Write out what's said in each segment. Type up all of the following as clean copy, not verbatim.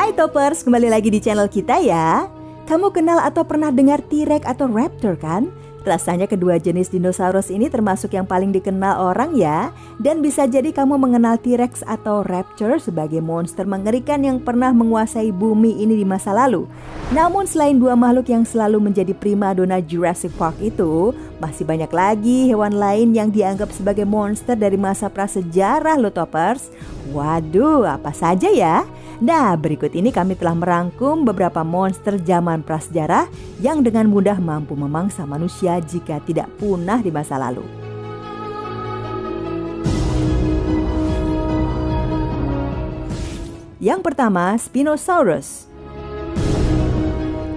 Hai Toppers, kembali lagi di channel kita ya. Kamu kenal atau pernah dengar T-Rex atau Raptor kan? Rasanya kedua jenis dinosaurus ini termasuk yang paling dikenal orang ya. Dan bisa jadi kamu mengenal T-Rex atau Raptor sebagai monster mengerikan yang pernah menguasai bumi ini di masa lalu. Namun selain dua makhluk yang selalu menjadi primadona Jurassic Park itu, masih banyak lagi hewan lain yang dianggap sebagai monster dari masa prasejarah loh Toppers. Waduh, apa saja ya? Nah, berikut ini kami telah merangkum beberapa monster zaman prasejarah yang dengan mudah mampu memangsa manusia jika tidak punah di masa lalu. Yang pertama, Spinosaurus.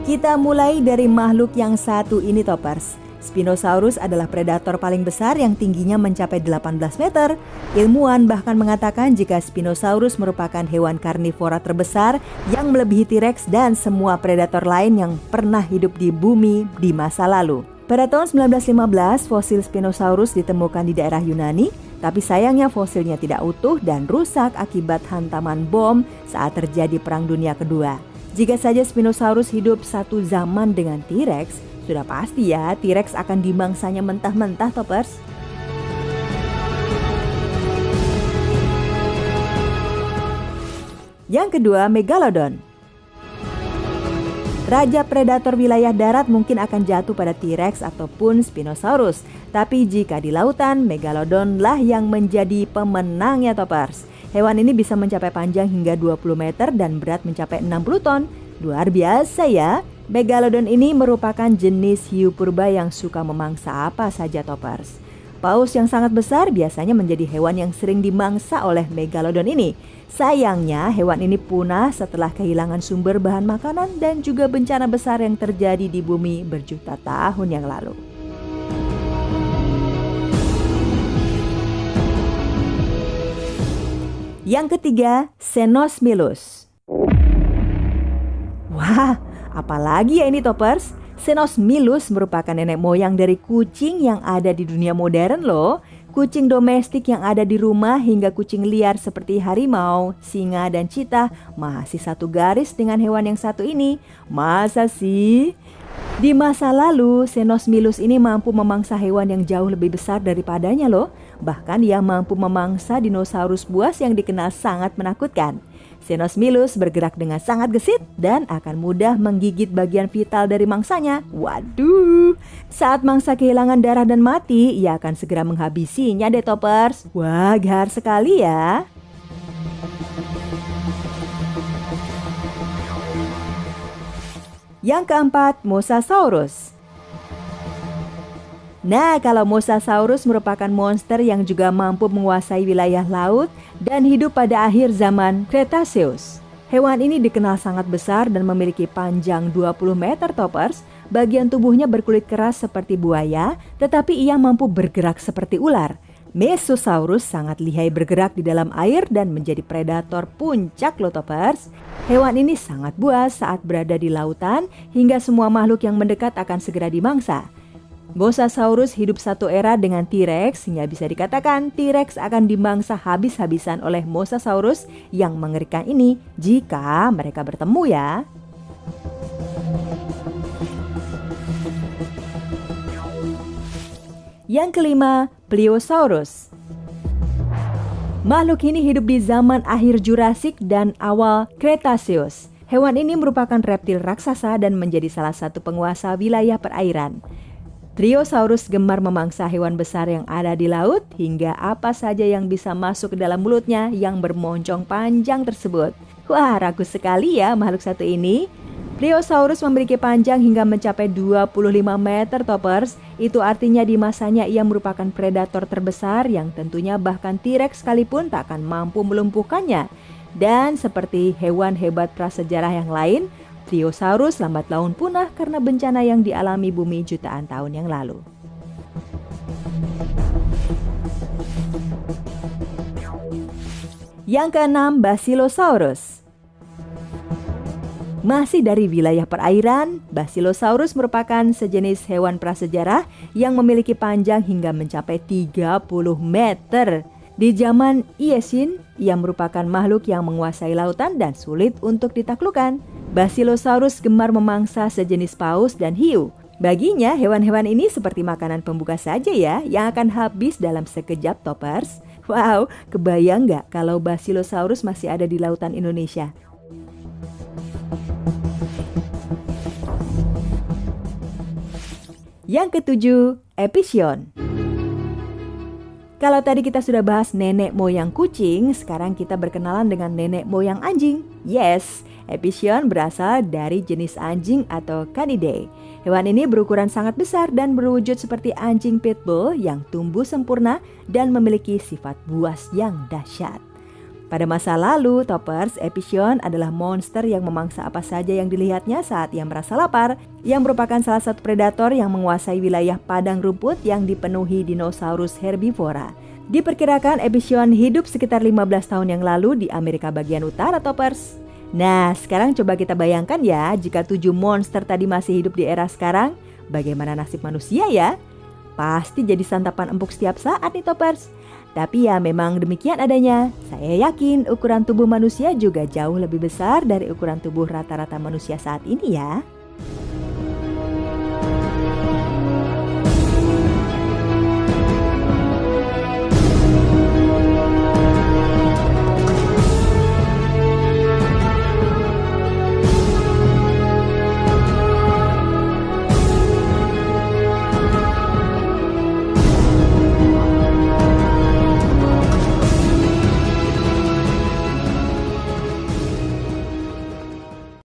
Kita mulai dari makhluk yang satu ini Toppers. Spinosaurus adalah predator paling besar yang tingginya mencapai 18 meter. Ilmuwan bahkan mengatakan jika Spinosaurus merupakan hewan karnivora terbesar yang melebihi T-Rex dan semua predator lain yang pernah hidup di bumi di masa lalu. Pada tahun 1915, fosil Spinosaurus ditemukan di daerah Yunani, tapi sayangnya fosilnya tidak utuh dan rusak akibat hantaman bom saat terjadi Perang Dunia Kedua. Jika saja Spinosaurus hidup satu zaman dengan T-Rex, sudah pasti ya T-Rex akan dimangsanya mentah-mentah Toppers. Yang kedua, Megalodon. Raja predator wilayah darat mungkin akan jatuh pada T-Rex ataupun Spinosaurus. Tapi jika di lautan, Megalodon lah yang menjadi pemenangnya Toppers. Hewan ini bisa mencapai panjang hingga 20 meter dan berat mencapai 60 ton. Luar biasa ya. Megalodon ini merupakan jenis hiu purba yang suka memangsa apa saja Toppers. Paus yang sangat besar biasanya menjadi hewan yang sering dimangsa oleh Megalodon ini. Sayangnya hewan ini punah setelah kehilangan sumber bahan makanan dan juga bencana besar yang terjadi di bumi berjuta tahun yang lalu. Yang ketiga, Cenosmilus. Wah, apalagi ya ini Toppers? Cenosmilus merupakan nenek moyang dari kucing yang ada di dunia modern loh. Kucing domestik yang ada di rumah hingga kucing liar seperti harimau, singa, dan cheetah masih satu garis dengan hewan yang satu ini. Masa sih? Di masa lalu, Cenosmilus ini mampu memangsa hewan yang jauh lebih besar daripadanya loh. Bahkan ia mampu memangsa dinosaurus buas yang dikenal sangat menakutkan. Cenosmilus bergerak dengan sangat gesit dan akan mudah menggigit bagian vital dari mangsanya. Waduh, saat mangsa kehilangan darah dan mati, ia akan segera menghabisinya deh Toppers. Wah, gahar sekali ya. Yang keempat, Mosasaurus. Nah, kalau Mosasaurus merupakan monster yang juga mampu menguasai wilayah laut dan hidup pada akhir zaman Cretaceous. Hewan ini dikenal sangat besar dan memiliki panjang 20 meter Toppers. Bagian tubuhnya berkulit keras seperti buaya, tetapi ia mampu bergerak seperti ular. Mesosaurus sangat lihai bergerak di dalam air dan menjadi predator puncak loh Toppers. Hewan ini sangat buas saat berada di lautan hingga semua makhluk yang mendekat akan segera dimangsa. Mosasaurus hidup satu era dengan T-Rex hingga bisa dikatakan T-Rex akan dimangsa habis-habisan oleh Mosasaurus yang mengerikan ini jika mereka bertemu ya. Yang kelima, Pliosaurus. Makhluk ini hidup di zaman akhir Jurassic dan awal Cretaceous. Hewan ini merupakan reptil raksasa dan menjadi salah satu penguasa wilayah perairan. Pliosaurus gemar memangsa hewan besar yang ada di laut hingga apa saja yang bisa masuk ke dalam mulutnya yang bermoncong panjang tersebut. Wah, ragu sekali ya makhluk satu ini. Pliosaurus memiliki panjang hingga mencapai 25 meter Toppers. Itu artinya di masanya ia merupakan predator terbesar yang tentunya bahkan T-Rex sekalipun tak akan mampu melumpuhkannya. Dan seperti hewan hebat prasejarah yang lain, Pliosaurus lambat laun punah karena bencana yang dialami bumi jutaan tahun yang lalu. Yang keenam, Basilosaurus. Masih dari wilayah perairan, Basilosaurus merupakan sejenis hewan prasejarah yang memiliki panjang hingga mencapai 30 meter. Di zaman Eocene, ia merupakan makhluk yang menguasai lautan dan sulit untuk ditaklukkan. Basilosaurus gemar memangsa sejenis paus dan hiu. Baginya, hewan-hewan ini seperti makanan pembuka saja ya, yang akan habis dalam sekejap, Toppers. Wow, kebayang nggak kalau Basilosaurus masih ada di lautan Indonesia? Yang ketujuh, Epision. Kalau tadi kita sudah bahas nenek moyang kucing, sekarang kita berkenalan dengan nenek moyang anjing. Yes, Epision berasal dari jenis anjing atau Canidae. Hewan ini berukuran sangat besar dan berwujud seperti anjing pitbull yang tumbuh sempurna dan memiliki sifat buas yang dahsyat. Pada masa lalu, Toppers, Epision adalah monster yang memangsa apa saja yang dilihatnya saat ia merasa lapar, yang merupakan salah satu predator yang menguasai wilayah padang rumput yang dipenuhi dinosaurus herbivora. Diperkirakan Epision hidup sekitar 15 tahun yang lalu di Amerika bagian utara, Toppers. Nah, sekarang coba kita bayangkan ya, jika 7 monster tadi masih hidup di era sekarang, bagaimana nasib manusia ya? Pasti jadi santapan empuk setiap saat nih, Toppers. Tapi ya memang demikian adanya. Saya yakin ukuran tubuh manusia juga jauh lebih besar dari ukuran tubuh rata-rata manusia saat ini ya.